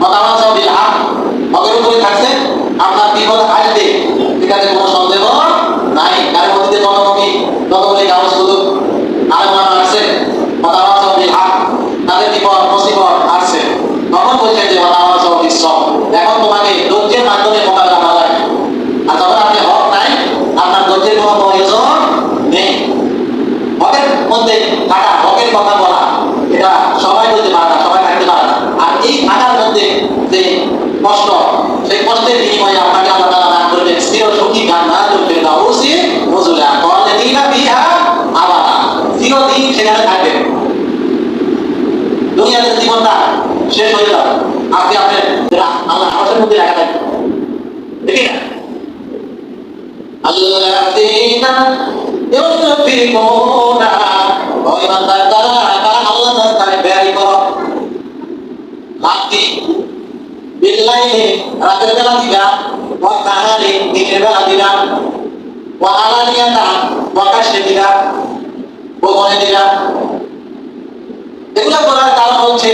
ওয়াতাওয়াসাউ বিল হক, হকের উপরে থাকছেন। আপনার বিপদ আসবে, এটাতে কোনো সন্দেহ নাই। তার মধ্যে যতগুলি কাগজগুলো আলোচনা আসছে, ওয়াতাওয়াসাউ বিল হক, তাদের বিপদ মুসিবত আসছে, তখন বলছেন যে ওয়াতাওয়াসাউ বিস সবর, এখন তোমাকে ধৈর্যের মাধ্যমে মোকাবেলা করা লাগে। আর যখন আপনি হক নাই, আপনার ধৈর্যের কোনো প্রয়োজন নেই। হকের মধ্যে থাকা, হকের কথা বলা, এটা সবাই বলতে পারে না, সবাই থাকতে পারে না। আর এই থাকার মধ্যে যে কষ্ট, সেই কষ্টের বিনিময়ে আপনাকে আল্লাহ তাআলা দান করবেন স্থির সুখী জান্নাতুল ফিরদাউসি নুজুলা খালিদিনা ফিহা আবাদা, চিরদিন সেখানে থাকবেন। দুনিয়াতে জীবনটা শেষ হয়ে যাবে, আপনি আপনার আল্লাহ আরশের মধ্যে রাখা থাকবেন, দেখি না? আল্লাযীনা ইউনফিকুনা, ও ইমানদার তারা আল্লাহর রাস্তায় ব্যয় করো, রাত্রি বিল্লাইলি, রাতের বেলা দিবা, ওয়া নাহারি, দিনের বেলা দিবা, ওয়া আলানিয়াতা, প্রকাশ্যে দিবা, গোপনে দিবা। এগুলো করার কারণ হচ্ছে